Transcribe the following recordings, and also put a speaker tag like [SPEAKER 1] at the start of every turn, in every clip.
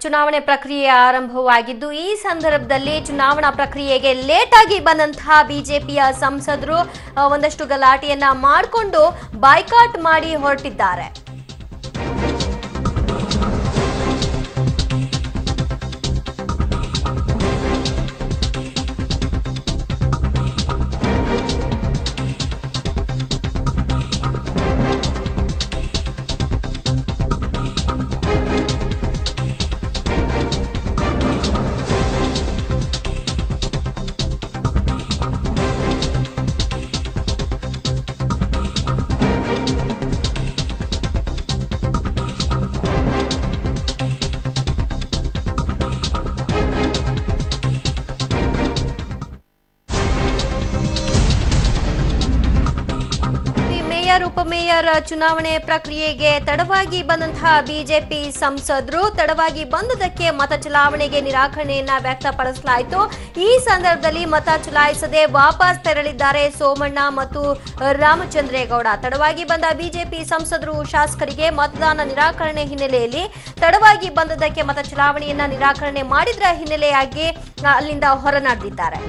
[SPEAKER 1] ಚುನಾವಣೆ ಪ್ರಕ್ರಿಯೆ ಆರಂಭವಾಗಿದ್ದು ಈ ಸಂದರ್ಭದಲ್ಲಿ ಚುನಾವಣಾ ಪ್ರಕ್ರಿಯೆಗೆ ಲೇಟ್ ಆಗಿ ಬಂದಂತಹ ಬಿಜೆಪಿಯ ಸಂಸದರು ಒಂದಷ್ಟು ಗಲಾಟೆಯನ್ನ ಮಾಡಿಕೊಂಡು ಬಾಯ್ಕಾಟ್ ಮಾಡಿ ಹೊರಟಿದ್ದಾರೆ. ಉಪಮೇಯರ್ ಚುನಾವಣೆ ಪ್ರಕ್ರಿಯೆಗೆ ತಡವಾಗಿ ಬಂದಂತಹ ಬಿಜೆಪಿ ಸಂಸದರು ತಡವಾಗಿ ಬಂದುದಕ್ಕೆ ಮತ ಚಲಾವಣೆಗೆ ನಿರಾಕರಣೆಯನ್ನ ವ್ಯಕ್ತಪಡಿಸಲಾಯಿತು. ಈ ಸಂದರ್ಭದಲ್ಲಿ ಮತ ಚಲಾಯಿಸದೆ ವಾಪಸ್ ತೆರಳಿದ್ದಾರೆ ಸೋಮಣ್ಣ ಮತ್ತು ರಾಮಚಂದ್ರೇಗೌಡ. ತಡವಾಗಿ ಬಂದ ಬಿಜೆಪಿ ಸಂಸದರು ಶಾಸಕರಿಗೆ ಮತದಾನ ನಿರಾಕರಣೆ ಹಿನ್ನೆಲೆಯಲ್ಲಿ ತಡವಾಗಿ ಬಂದದಕ್ಕೆ ಮತ ಚಲಾವಣೆಯನ್ನ ನಿರಾಕರಣೆ ಮಾಡಿದ್ರ ಹಿನ್ನೆಲೆಯಾಗಿ ಅಲ್ಲಿಂದ ಹೊರನಡೆದಿದ್ದಾರೆ.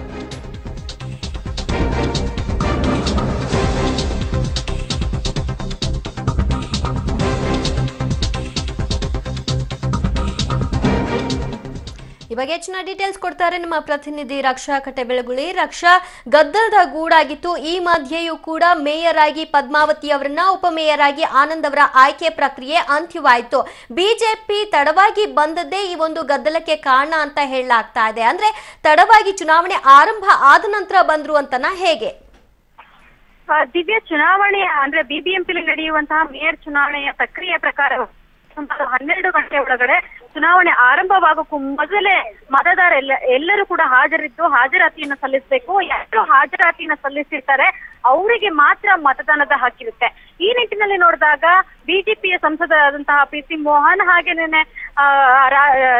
[SPEAKER 1] ಈ ಬಗ್ಗೆ ಹೆಚ್ಚಿನ ಡೀಟೇಲ್ಸ್ ಕೊಡ್ತಾರೆ ನಮ್ಮ ಪ್ರತಿನಿಧಿ ರಕ್ಷಾ ಕಟೆಬೆಳಗುಳಿ. ರಕ್ಷಾ, ಗದ್ದಲದ ಗೂಡಾಗಿತ್ತು. ಈ ಮಧ್ಯೆಯೂ ಕೂಡ ಮೇಯರ್ ಆಗಿ ಪದ್ಮಾವತಿ ಅವರನ್ನ, ಉಪಮೇಯರ್ ಆಗಿ ಆನಂದ್ ಅವರ ಆಯ್ಕೆ ಪ್ರಕ್ರಿಯೆ ಅಂತ್ಯವಾಯಿತು. ಬಿಜೆಪಿ ತಡವಾಗಿ ಬಂದದ್ದೇ ಈ ಒಂದು ಗದ್ದಲಕ್ಕೆ ಕಾರಣ ಅಂತ ಹೇಳಲಾಗ್ತಾ ಇದೆ. ಅಂದ್ರೆ ತಡವಾಗಿ ಚುನಾವಣೆ ಆರಂಭ ಆದ ನಂತರ ಬಂದ್ರು ಅಂತನಾ, ಹೇಗೆ?
[SPEAKER 2] ದಿವ್ಯ, ಚುನಾವಣೆ ಅಂದ್ರೆ ಬಿಬಿಎಂಪಿ ನಡೆಯುವಂತಹ ಮೇಯರ್ ಚುನಾವಣೆಯ ಪ್ರಕ್ರಿಯೆ ಪ್ರಕಾರ 12 ಗಂಟೆ ಒಳಗಡೆ ಚುನಾವಣೆ ಆರಂಭವಾಗೋಕ್ಕೂ ಮೊದಲೇ ಮತದಾರ ಎಲ್ಲರೂ ಕೂಡ ಹಾಜರಾತಿಯನ್ನು ಸಲ್ಲಿಸಬೇಕು. ಯಾರು ಹಾಜರಾತಿಯನ್ನು ಸಲ್ಲಿಸಿರ್ತಾರೆ ಅವರಿಗೆ ಮಾತ್ರ ಮತದಾನದ ಹಕ್ಕಿರುತ್ತೆ. ಈ ನಿಟ್ಟಿನಲ್ಲಿ ನೋಡಿದಾಗ ಬಿಜೆಪಿಯ ಸಂಸದರಾದಂತಹ ಪಿ.ಸಿ. ಮೋಹನ್ ಹಾಗೇನೆ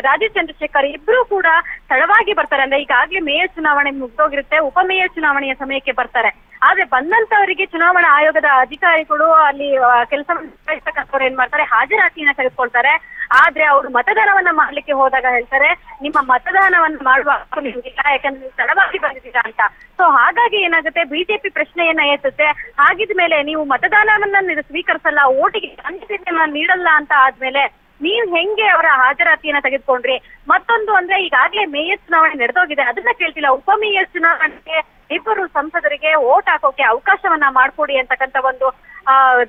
[SPEAKER 2] ರಾಜೀವ್ ಚಂದ್ರಶೇಖರ್ ಇಬ್ರು ಕೂಡ ತಡವಾಗಿ ಬರ್ತಾರೆ. ಅಂದ್ರೆ ಈಗಾಗಲೇ ಮೇಯರ್ ಚುನಾವಣೆ ಮುಗ್ದೋಗಿರುತ್ತೆ, ಉಪಮೇಯರ್ ಚುನಾವಣೆಯ ಸಮಯಕ್ಕೆ ಬರ್ತಾರೆ. ಆದ್ರೆ ಬಂದಂತವರಿಗೆ ಚುನಾವಣಾ ಆಯೋಗದ ಅಧಿಕಾರಿಗಳು ಅಲ್ಲಿ ಕೆಲಸ ನಿರ್ವಹಿಸತಕ್ಕಂಥವ್ರು ಏನ್ ಮಾಡ್ತಾರೆ, ಹಾಜರಾತಿಯನ್ನ ತೆಗೆದುಕೊಳ್ತಾರೆ. ಆದ್ರೆ ಅವರು ಮತದಾನವನ್ನ ಮಾಡ್ಲಿಕ್ಕೆ ಹೋದಾಗ ಹೇಳ್ತಾರೆ, ನಿಮ್ಮ ಮತದಾನವನ್ನ ಮಾಡುವ ಹಕ್ಕು ನಿಮ್ಗಿಲ್ಲ, ಯಾಕಂದ್ರೆ ನೀವು ತಡವಾಗಿ ಬಂದಿದ್ದೀರಾ ಅಂತ. ಸೊ ಹಾಗಾಗಿ ಏನಾಗುತ್ತೆ, ಬಿಜೆಪಿ ಪ್ರಶ್ನೆಯನ್ನ ಎತ್ತುತ್ತೆ. ಹಾಗಿದ್ಮೇಲೆ ನೀವು ಮತದಾನವನ್ನ ಸ್ವೀಕರಿಸಲ್ಲ, ಓಟಿಗೆ ನೀಡಲ್ಲ ಅಂತ ಆದ್ಮೇಲೆ ನೀವ್ ಹೆಂಗೆ ಅವರ ಹಾಜರಾತಿಯನ್ನ ತೆಗೆದುಕೊಂಡ್ರಿ? ಮತ್ತೊಂದು ಅಂದ್ರೆ ಈಗಾಗಲೇ ಮೇಯರ್ ಚುನಾವಣೆ ನಡೆದೋಗಿದೆ, ಅದನ್ನ ಕೇಳ್ತಿಲ್ಲ. ಉಪಮೇಯರ್ ಚುನಾವಣೆಗೆ ಇಬ್ಬರು ಸಂಸದರಿಗೆ ಓಟ್ ಹಾಕೋಕೆ ಅವಕಾಶವನ್ನ ಮಾಡ್ಕೊಡಿ ಅಂತಕ್ಕಂಥ ಒಂದು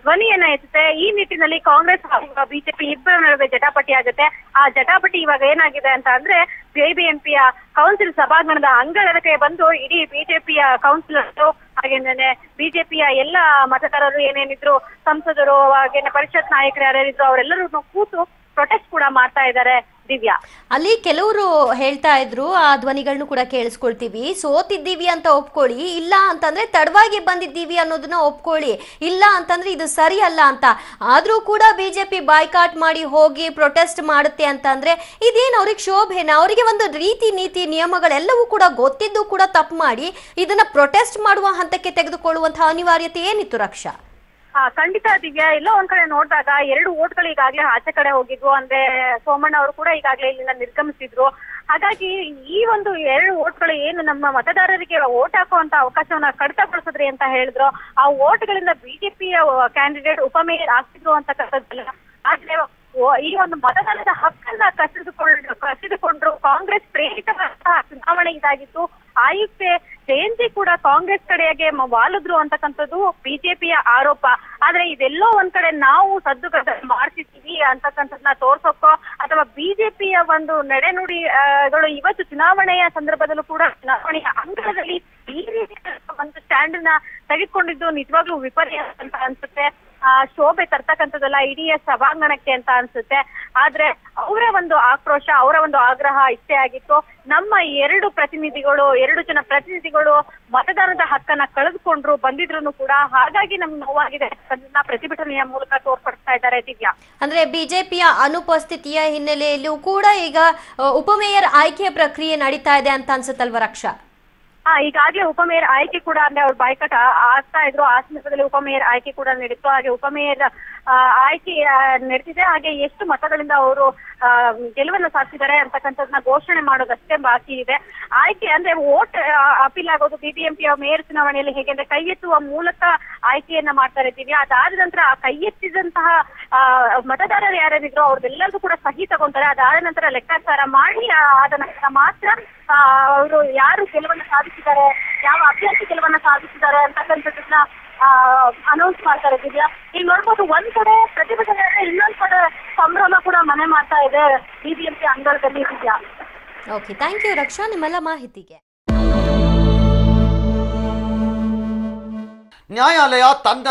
[SPEAKER 2] ಧ್ವನಿಯನ್ನ ಎತ್ತುತ್ತೆ. ಈ ನಿಟ್ಟಿನಲ್ಲಿ ಕಾಂಗ್ರೆಸ್ ಹಾಗೂ ಬಿಜೆಪಿ ಇಬ್ಬರ ನಡುವೆ ಜಟಾಪಟಿ ಆಗುತ್ತೆ. ಆ ಜಟಾಪಟಿ ಇವಾಗ ಏನಾಗಿದೆ ಅಂತ ಅಂದ್ರೆ ಬಿಬಿಎಂಪಿಯ ಕೌನ್ಸಿಲ್ ಸಭಾಂಗಣದ ಅಂಗಳಕ್ಕೆ ಬಂದು ಇಡೀ ಬಿಜೆಪಿಯ ಕೌನ್ಸಿಲರ್ಗಳು ಹಾಗೇನೆ ಬಿಜೆಪಿಯ ಎಲ್ಲ ಮತದಾರರು ಏನೇನಿದ್ರು, ಸಂಸದರು ಹಾಗೇನೆ ಪರಿಷತ್ ನಾಯಕರು ಯಾರ್ಯಾರಿದ್ರು ಅವರೆಲ್ಲರೂ ಕೂತು ಪ್ರೊಟೆಸ್ಟ್ ಕೂಡ ಮಾಡ್ತಾ ಇದ್ದಾರೆ. ದಿವ್ಯಾ,
[SPEAKER 1] ಅಲ್ಲಿ ಕೆಲವರು ಹೇಳ್ತಾ ಇದ್ರು, ಆ ಧ್ವನಿಗಳನ್ನು ಕೂಡ ಕೇಳಿಸ್ಕೊಳ್ತೀವಿ, ಸೋತಿದ್ದೀವಿ ಅಂತ ಒಪ್ಕೊಳ್ಳಿ, ಇಲ್ಲ ಅಂತಂದ್ರೆ ತಡವಾಗಿ ಬಂದಿದ್ದೀವಿ ಅನ್ನೋದನ್ನ ಒಪ್ಕೊಳ್ಳಿ, ಇಲ್ಲ ಅಂತಂದ್ರೆ ಇದು ಸರಿ ಅಲ್ಲ ಅಂತ. ಆದ್ರೂ ಕೂಡ ಬಿಜೆಪಿ ಬಾಯ್ಕಾಟ್ ಮಾಡಿ ಹೋಗಿ ಪ್ರೊಟೆಸ್ಟ್ ಮಾಡುತ್ತೆ ಅಂತಂದ್ರೆ ಇದೇನು ಅವ್ರಿಗೆ ಶೋಭೆನ? ಅವರಿಗೆ ಒಂದು ರೀತಿ ನೀತಿ ನಿಯಮಗಳೆಲ್ಲವೂ ಕೂಡ ಗೊತ್ತಿದ್ದು ಕೂಡ ತಪ್ಪು ಮಾಡಿ ಇದನ್ನ ಪ್ರೊಟೆಸ್ಟ್ ಮಾಡುವ ಹಂತಕ್ಕೆ ತೆಗೆದುಕೊಳ್ಳುವಂತಹ ಅನಿವಾರ್ಯತೆ ಏನಿತ್ತು ರಕ್ಷಾ?
[SPEAKER 2] ಖಂಡಿತ ದಿವ್ಯಾ, ಎಲ್ಲೋ ಒಂದ್ ಕಡೆ ನೋಡಿದಾಗ 2 ಓಟ್ಗಳು ಈಗಾಗಲೇ ಆಚೆ ಕಡೆ ಹೋಗಿದ್ವು. ಅಂದ್ರೆ ಸೋಮಣ್ಣ ಅವರು ಕೂಡ ಈಗಾಗಲೇ ಇಲ್ಲಿಂದ ನಿರ್ಗಮಿಸಿದ್ರು. ಹಾಗಾಗಿ ಈ ಒಂದು 2 ಓಟ್ಗಳು ಏನು ನಮ್ಮ ಮತದಾರರಿಗೆ ಓಟ್ ಹಾಕುವಂತ ಅವಕಾಶವನ್ನ ಕಡಿತಗೊಳಿಸಿದ್ರಿ ಅಂತ ಹೇಳಿದ್ರು, ಆ ಓಟ್ಗಳಿಂದ ಬಿಜೆಪಿಯ ಕ್ಯಾಂಡಿಡೇಟ್ ಉಪಮೇಯರ್ ಆಗ್ತಿದ್ರು ಅಂತಕ್ಕಂಥದ್ದಲ್ಲ. ಆದ್ರೆ ಈ ಒಂದು ಮತದಾನದ ಹಕ್ಕನ್ನ ಕಸಿದುಕೊಂಡ್ರು ಕಾಂಗ್ರೆಸ್ ಪ್ರೇರಿತವಾದಂತಹ ಚುನಾವಣೆ ಇದಾಗಿತ್ತು. ಆಯುಕ್ತೆ ಜಯಂತಿ ಕೂಡ ಕಾಂಗ್ರೆಸ್ ಕಡೆಗೆ ವಾಲಿದ್ರು ಅಂತಕ್ಕಂಥದ್ದು ಬಿಜೆಪಿಯ ಆರೋಪ. ಆದ್ರೆ ಇದೆಲ್ಲೋ ಒಂದ್ ಕಡೆ ನಾವು ಸದ್ದುಗದ್ದಲ ಮಾಡ್ತಿದ್ದೀವಿ ಅಂತಕ್ಕಂಥದ್ದನ್ನ ತೋರ್ಸೋಕೋ ಅಥವಾ ಬಿಜೆಪಿಯ ಒಂದು ನಡೆನುಡಿಗಳು ಇವತ್ತು ಚುನಾವಣೆಯ ಸಂದರ್ಭದಲ್ಲೂ ಕೂಡ ಚುನಾವಣೆಯ ಅಂಗಳದಲ್ಲಿ ಈ ರೀತಿಯ ಒಂದು ಸ್ಟ್ಯಾಂಡ್ ನ ತೆಗೆದುಕೊಂಡಿದ್ದು ನಿಜವಾಗ್ಲೂ ವಿಪರ್ಯಾಸ ಅಂತ ಅನ್ಸುತ್ತೆ. ಶೋಭೆ ತರ್ತಕ್ಕಂಥದ್ದಲ್ಲ ಇಡೀ ಸಭಾಂಗಣಕ್ಕೆ ಅಂತ ಅನ್ಸುತ್ತೆ. ಆದ್ರೆ ಅವರ ಒಂದು ಆಕ್ರೋಶ, ಅವರ ಒಂದು ಆಗ್ರಹ ಇಷ್ಟೇ ಆಗಿತ್ತು. ನಮ್ಮ 2 ಜನ ಪ್ರತಿನಿಧಿಗಳು ಮತದಾನದ ಹಕ್ಕನ್ನ ಕಳೆದುಕೊಂಡ್ರು ಬಂದಿದ್ರು ಕೂಡ. ಹಾಗಾಗಿ ನಮ್ಗೆ ನೋವಾಗಿದೆ, ಅದನ್ನ ಪ್ರತಿಭಟನೆಯ ಮೂಲಕ ತೋರ್ಪಡಿಸ್ತಾ ಇದ್ದಾರೆ ದಿವ್ಯಾ.
[SPEAKER 1] ಅಂದ್ರೆ ಬಿಜೆಪಿಯ ಅನುಪಸ್ಥಿತಿಯ ಹಿನ್ನೆಲೆಯಲ್ಲೂ ಕೂಡ ಈಗ ಉಪಮೇಯರ್ ಆಯ್ಕೆ ಪ್ರಕ್ರಿಯೆ ನಡೀತಾ ಇದೆ ಅಂತ ಅನ್ಸುತ್ತಲ್ವ ರಕ್ಷಾ?
[SPEAKER 2] ಈಗಾಗಲೇ ಉಪಮೇಯರ್ ಆಯ್ಕೆ ಕೂಡ ಅಂದ್ರೆ ಅವ್ರು ಬಾಯ್ಕಟ್ ಆಗ್ತಾ ಇದ್ರು. ಆ ಸಂದರ್ಭದಲ್ಲಿ ಉಪಮೇಯರ್ ಆಯ್ಕೆ ಕೂಡ ನಡೀತು. ಹಾಗೆ ಉಪಮೇಯರ್ ಆಯ್ಕೆ ನಡೆದಿದೆ. ಹಾಗೆ ಎಷ್ಟು ಮತಗಳಿಂದ ಅವರು ಗೆಲುವನ್ನು ಸಾಧಿಸಿದ್ದಾರೆ ಅಂತಕ್ಕಂಥದ್ದನ್ನ ಘೋಷಣೆ ಮಾಡೋದಷ್ಟೇ ಬಾಕಿ ಇದೆ. ಆಯ್ಕೆ ಅಂದ್ರೆ ವೋಟ್ ಅಪೀಲ್ ಆಗೋದು ಬಿಬಿಎಂಪಿ ಮೇಯರ್ ಚುನಾವಣೆಯಲ್ಲಿ ಹೇಗೆ ಅಂದ್ರೆ ಕೈ ಎತ್ತುವ ಮೂಲಕ ಆಯ್ಕೆಯನ್ನ ಮಾಡ್ತಾ ಇದ್ದೀವಿ. ಅದಾದ ನಂತರ ಆ ಕೈ ಎತ್ತಿದಂತಹ ಮತದಾರರು ಯಾರ್ಯಾರಿದ್ರು ಅವ್ರದ್ದೆಲ್ಲರಿಗೂ ಕೂಡ ಸಹಿ ತಗೊಂತಾರೆ. ಅದಾದ ನಂತರ ಲೆಕ್ಕಾಚಾರ ಮಾಡಿ ಆದ ನಂತರ ಮಾತ್ರ ಅವರು ಯಾರು ಗೆಲುವನ್ನು ಸಾಧಿಸಿದ್ದಾರೆ, ಯಾವ ಅಭ್ಯರ್ಥಿ ಗೆಲುವನ್ನು ಸಾಧಿಸಿದ್ದಾರೆ ಅಂತಕ್ಕಂಥದ್ದನ್ನ ಅನೌನ್ಸ್ ಮಾಡ್ತಾ ಇದ್ದೀವಿ. ಈಗ ನೋಡ್ಬೋದು ಒಂದ್ ಕಡೆ ಪ್ರತಿಭಟನೆ, ಇನ್ನೊಂದ್ ಕಡೆ ಸಂಭ್ರಮ ಕೂಡ ಮನೆ ಮಾಡ್ತಾ ಇದೆ ಬಿಬಿಎಂಪಿ ಅಂಗಳದಲ್ಲಿ ಇದೆಯಾ.
[SPEAKER 1] ಓಕೆ, ಥ್ಯಾಂಕ್ ಯು ರಕ್ಷಾ ನಿಮ್ಮೆಲ್ಲ ಮಾಹಿತಿಗೆ.
[SPEAKER 3] ನ್ಯಾಯಾಲಯ ತನ್ನ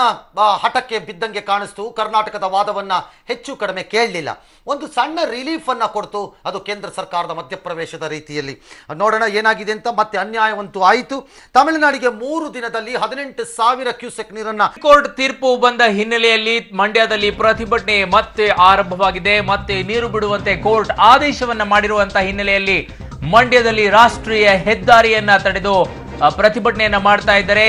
[SPEAKER 3] ಹಠಕ್ಕೆ ಬಿದ್ದಂಗೆ ಕಾಣಿಸ್ತು. ಕರ್ನಾಟಕದ ವಾದವನ್ನ ಹೆಚ್ಚು ಕಡಿಮೆ ಕೇಳಲಿಲ್ಲ. ಒಂದು ಸಣ್ಣ ರಿಲೀಫ್ ಅನ್ನ ಕೊಡ್ತು, ಅದು ಕೇಂದ್ರ ಸರ್ಕಾರದ ಮಧ್ಯಪ್ರವೇಶದ ರೀತಿಯಲ್ಲಿ. ನೋಡೋಣ ಏನಾಗಿದೆ ಅಂತ. ಮತ್ತೆ ಅನ್ಯಾಯವಂತೂ ಆಯಿತು. ತಮಿಳುನಾಡಿಗೆ 3 ದಿನದಲ್ಲಿ 18,000 ಕ್ಯೂಸೆಕ್ ನೀರನ್ನ.
[SPEAKER 4] ಕೋರ್ಟ್ ತೀರ್ಪು ಬಂದ ಹಿನ್ನೆಲೆಯಲ್ಲಿ ಮಂಡ್ಯದಲ್ಲಿ ಪ್ರತಿಭಟನೆ ಮತ್ತೆ ಆರಂಭವಾಗಿದೆ. ಮತ್ತೆ ನೀರು ಬಿಡುವಂತೆ ಕೋರ್ಟ್ ಆದೇಶವನ್ನ ಮಾಡಿರುವಂತಹ ಹಿನ್ನೆಲೆಯಲ್ಲಿ ಮಂಡ್ಯದಲ್ಲಿ ರಾಷ್ಟ್ರೀಯ ಹೆದ್ದಾರಿಯನ್ನ ತಡೆದು ಪ್ರತಿಭಟನೆಯನ್ನ ಮಾಡ್ತಾ ಇದ್ದಾರೆ.